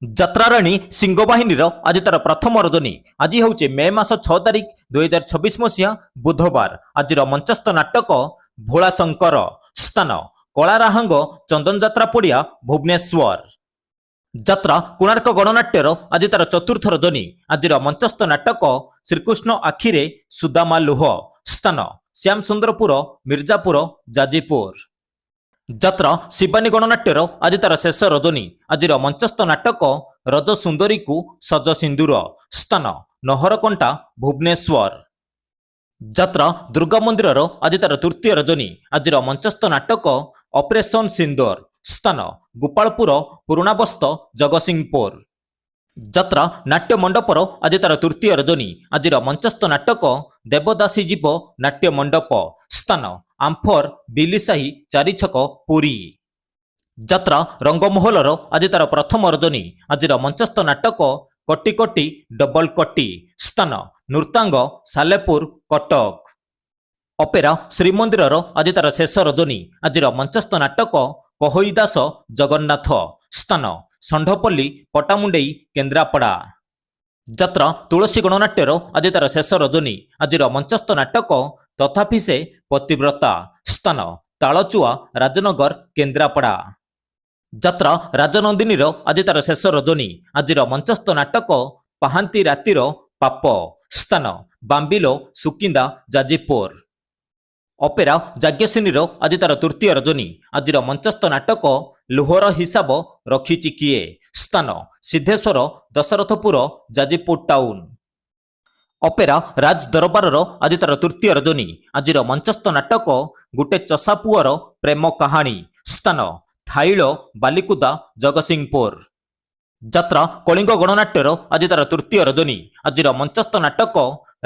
ଯାତ୍ରାରାଣୀ ସିଂହବାହିନୀର ଆଜି ତାର ପ୍ରଥମ ରଜନୀ। ଆଜି ହେଉଛି ମେ ମାସ 6 ତାରିଖ 2026 ମସିହା ବୁଧବାର। ଆଜିର ମଞ୍ଚସ୍ଥ ନାଟକ ଭୋଳାଶଙ୍କର। ସ୍ଥାନ କଳାରାହାଙ୍ଗ ଚନ୍ଦନ ଯାତ୍ରା ପଡ଼ିଆ ଭୁବନେଶ୍ୱର। ଯାତ୍ରା କୋଣାର୍କ ଗଣନାଟ୍ୟର ଆଜି ତାର ଚତୁର୍ଥ ରଜନୀ। ଆଜିର ମଞ୍ଚସ୍ଥ ନାଟକ ଶ୍ରୀକୃଷ୍ଣ ଆଖିରେ ସୁଦାମା ଲୁହ। ସ୍ଥାନ ଶ୍ୟାମସୁନ୍ଦରପୁର ମିର୍ଜାପୁର ଯାଜପୁର। ଯାତ୍ରା ଶିବାନୀ ଗଣନାଟ୍ୟର ଆଜି ତାର ଶେଷ ରଜନୀ। ଆଜିର ମଞ୍ଚସ୍ଥ ନାଟକ ରଜ ସୁନ୍ଦରୀକୁ ସଜ ସିନ୍ଦୁର। ସ୍ଥାନ ନହରକଣ୍ଟା ଭୁବନେଶ୍ୱର। ଯାତ୍ରା ଦୁର୍ଗା ମନ୍ଦିରର ଆଜି ତାର ତୃତୀୟ ରଜନୀ। ଆଜିର ମଞ୍ଚସ୍ଥ ନାଟକ ଅପରେସନ ସିନ୍ଦୁର। ସ୍ଥାନ ଗୋପାଳପୁର ପୁରୁଣାବସ୍ତ ଜଗତସିଂହପୁର। ଯାତ୍ରା ନାଟ୍ୟ ମଣ୍ଡପର ଆଜି ତାର ତୃତୀୟ ରଜନୀ। ଆଜିର ମଞ୍ଚସ୍ଥ ନାଟକ ଦେବଦାସୀ ଜୀବ ନାଟ୍ୟ ମଣ୍ଡପ। ସ୍ଥାନ ଆମ୍ଫର ବିଲିସାହି ଚାରିଛକ ପୁରୀ। ଯାତ୍ରା ରଙ୍ଗମହଲର ଆଜି ତାର ପ୍ରଥମ ରଜନୀ। ଆଜିର ମଞ୍ଚସ୍ଥ ନାଟକ କୋଟି କୋଟି ଡବଲ କୋଟି। ସ୍ଥାନ ନୃତାଙ୍ଗ ସାଲେପୁର କଟକ। ଅପେରା ଶ୍ରୀମନ୍ଦିରର ଆଜି ତାର ଶେଷ ରଜନୀ। ଆଜିର ମଞ୍ଚସ୍ଥ ନାଟକ କହଇ ଦାସ ଜଗନ୍ନାଥ। ସ୍ଥାନ ଷଣ୍ଢପଲ୍ଲୀ ପଟାମୁଣ୍ଡେଇ କେନ୍ଦ୍ରାପଡ଼ା। ଯାତ୍ରା ତୁଳସୀ ଗଣନାଟ୍ୟର ଆଜି ତାର ଶେଷ ରଜନୀ। ଆଜିର ମଞ୍ଚସ୍ଥ ନାଟକ ତଥାପି ସେ ପତିବ୍ରତା। ସ୍ଥାନ ତାଳଚୁଆ ରାଜନଗର କେନ୍ଦ୍ରାପଡ଼ା। ଯାତ୍ରା ରାଜନନ୍ଦିନୀର ଆଜି ତାର ଶେଷ ରଜନୀ। ଆଜିର ମଞ୍ଚସ୍ଥ ନାଟକ ପାହାନ୍ତି ରାତିର ପାପ। ସ୍ଥାନ ବାମ୍ବିଲୋ ସୁକିନ୍ଦା ଯାଜପୁର। ଅପେରା ଯାଜ୍ଞସେନୀର ଆଜି ତାର ତୃତୀୟ ରଜନୀ। ଆଜିର ମଞ୍ଚସ୍ଥ ନାଟକ ଲୁହର ହିସାବ ରଖିଛି କିଏ। ସ୍ଥାନ ସିଦ୍ଧେଶ୍ୱର ଦଶରଥପୁର ଯାଜପୁର ଟାଉନ। ଅପେରା ରାଜ ଦରବାରର ଆଜି ତାର ତୃତୀୟ ରଜନୀ। ଆଜିର ମଞ୍ଚସ୍ଥ ନାଟକ ଗୋଟେ ଚଷା ପୁଅର ପ୍ରେମ କାହାଣୀ। ସ୍ଥାନ ଥାଇଳ ବାଲିକୁଦା ଜଗତସିଂହପୁର। ଯାତ୍ରା କଳିଙ୍ଗ ଗଣନାଟ୍ୟର ଆଜି ତାର ତୃତୀୟ ରଜନୀ। ଆଜିର ମଞ୍ଚସ୍ଥ ନାଟକ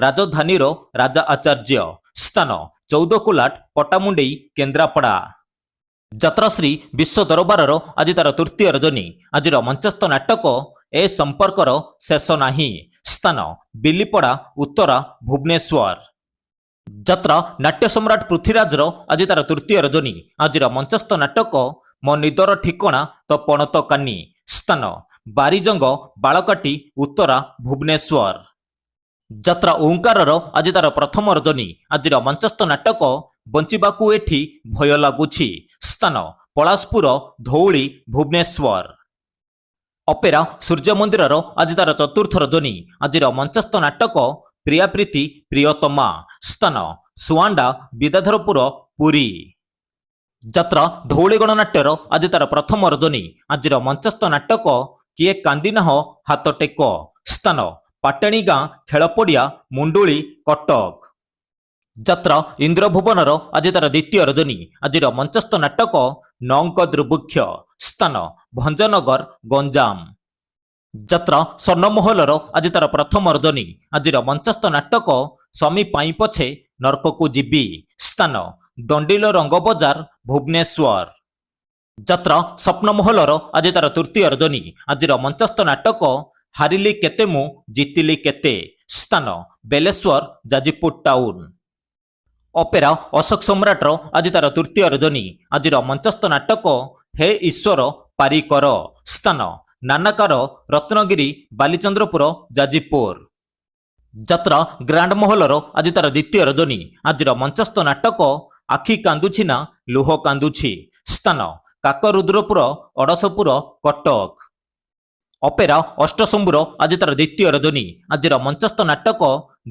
ରାଜଧାନୀର ରାଜା ଆଚାର୍ଯ୍ୟ। ସ୍ଥାନ ଚୌଦକୁଲାଟ ପଟାମୁଣ୍ଡେଇ କେନ୍ଦ୍ରାପଡ଼ା। ଯାତ୍ରାଶ୍ରୀ ବିଶ୍ୱ ଦରବାରର ଆଜି ତାର ତୃତୀୟ ରଜନୀ। ଆଜିର ମଞ୍ଚସ୍ଥ ନାଟକ ଏ ସମ୍ପର୍କର ଶେଷ ନାହିଁ। ସ୍ଥାନ ବିଲିପଡ଼ା ଉତ୍ତରା ଭୁବନେଶ୍ୱର। ଯାତ୍ରା ନାଟ୍ୟ ସମ୍ରାଟ ପୃଥ୍ୱୀରାଜର ଆଜି ତାର ତୃତୀୟ ରଜନୀ। ଆଜିର ମଞ୍ଚସ୍ଥ ନାଟକ ମୋ ନିଦର ଠିକଣା ତ ପଣତ କାନି। ସ୍ଥାନ ବାରିଜଙ୍ଗ ବାଳକାଟି ଉତ୍ତରା ଭୁବନେଶ୍ୱର। ଯାତ୍ରା ଓଁକାରର ଆଜି ତାର ପ୍ରଥମ ରଜନୀ। ଆଜିର ମଞ୍ଚସ୍ଥ ନାଟକ ବଞ୍ଚିବାକୁ ଏଠି ଭୟ ଲାଗୁଛି। ସ୍ଥାନ ପଳାଶପୁର ଧଉଳି ଭୁବନେଶ୍ୱର। ଅପେରା ସୂର୍ଯ୍ୟ ମନ୍ଦିରର ଆଜି ତାର ଚତୁର୍ଥ ରଜନୀ। ଆଜିର ମଞ୍ଚସ୍ଥ ନାଟକ ପ୍ରିୟାପ୍ରୀତି ପ୍ରିୟତମା। ସ୍ଥାନ ସୁଆଣ୍ଡା ବିଦ୍ୟାଧରପୁର ପୁରୀ। ଯାତ୍ରା ଧଉଳି ଗଣନାଟ୍ୟର ଆଜି ତାର ପ୍ରଥମ ରଜନୀ। ଆଜିର ମଞ୍ଚସ୍ଥ ନାଟକ କିଏ କାନ୍ଦିନାହ ହାତ ଟେକ। ସ୍ଥାନ ପାଟଣୀ ଗାଁ ଖେଳପଡ଼ିଆ ମୁଣ୍ଡୁଳି କଟକ। ଯାତ୍ରା ଇନ୍ଦ୍ରଭୁବନର ଆଜି ତାର ଦ୍ୱିତୀୟ ରଜନୀ। ଆଜିର ମଞ୍ଚସ୍ଥ ନାଟକ ନଅଙ୍କ ଦୁର୍ଭିକ୍ଷ। ସ୍ଥାନ ଭଞ୍ଜନଗର ଗଞ୍ଜାମ। ଯାତ୍ରା ସ୍ୱର୍ଣ୍ଣମହଲର ଆଜି ତାର ପ୍ରଥମ ରଜନୀ। ଆଜିର ମଞ୍ଚସ୍ଥ ନାଟକ ସ୍ୱାମୀ ପାଇଁ ପଛେ ନର୍କକୁ ଯିବି। ସ୍ଥାନ ଦଣ୍ଡିଲ ରଙ୍ଗବଜାର ଭୁବନେଶ୍ୱର। ଯାତ୍ରା ସ୍ୱପ୍ନମହଲର ଆଜି ତାର ତୃତୀୟ ରଜନୀ। ଆଜିର ମଞ୍ଚସ୍ଥ ନାଟକ ହାରିଲି କେତେ ମୁଁ ଜିତିଲି କେତେ। ସ୍ଥାନ ବେଲେଶ୍ୱର ଯାଜପୁର ଟାଉନ। ଅପେରା ଅଶୋକ ସମ୍ରାଟର ଆଜି ତାର ତୃତୀୟ ରଜନୀ। ଆଜିର ମଞ୍ଚସ୍ଥ ନାଟକ ହେ ଈଶ୍ୱର ପାରିକର। ସ୍ଥାନ ନାନାକାର ରତ୍ନଗିରି ବାଲିଚନ୍ଦ୍ରପୁର ଯାଜପୁର। ଯାତ୍ରା ଗ୍ରାଣ୍ଡ ମହଲର ଆଜି ତାର ଦ୍ୱିତୀୟ ରଜନୀ। ଆଜିର ମଞ୍ଚସ୍ଥ ନାଟକ ଆଖି କାନ୍ଦୁଛି ନା ଲୁହ କାନ୍ଦୁଛି। ସ୍ଥାନ କାକରୁଦ୍ରପୁର ଅଡ଼ଶପୁର କଟକ। ଅପେରା ଅଷ୍ଟଶମ୍ଭୁର ଆଜି ତାର ଦ୍ୱିତୀୟ ରଜନୀ। ଆଜିର ମଞ୍ଚସ୍ଥ ନାଟକ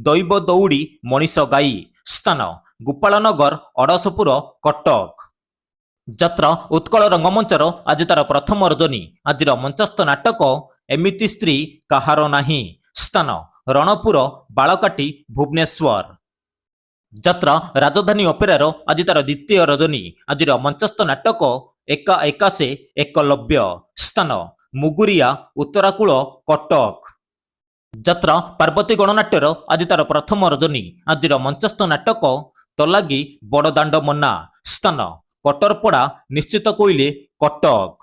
ଦୈବ ଦୌଡ଼ି ମଣିଷ ଗାଈ। ସ୍ଥାନ ଗୋପାଳନଗର ଅଡ଼ଶପୁର କଟକ। ଯାତ୍ରା ଉତ୍କଳ ରଙ୍ଗମଞ୍ଚର ଆଜି ତାର ପ୍ରଥମ ରଜନୀ। ଆଜିର ମଞ୍ଚସ୍ଥ ନାଟକ ଏମିତି ସ୍ତ୍ରୀ କାହାର ନାହିଁ। ସ୍ଥାନ ରଣପୁର ବାଳକାଟି ଭୁବନେଶ୍ୱର। ଯାତ୍ରା ରାଜଧାନୀ ଅପେରାର ଆଜି ତାର ଦ୍ୱିତୀୟ ରଜନୀ। ଆଜିର ମଞ୍ଚସ୍ଥ ନାଟକ ଏକା ଏକା ସେ ଏକଲବ୍ୟ। ସ୍ଥାନ ମୁଗୁରିଆ ଉତ୍ତରାକୁଳ କଟକ। ଯାତ୍ରା ପାର୍ବତୀ ଗଣନାଟ୍ୟର ଆଜି ତାର ପ୍ରଥମ ରଜନୀ। ଆଜିର ମଞ୍ଚସ୍ଥ ନାଟକ ତଲାଗି ବଡ଼ଦାଣ୍ଡ ମନା। ସ୍ଥାନ କଟରପଡ଼ା ନିଶ୍ଚିତ କୋଇଲି କଟକ।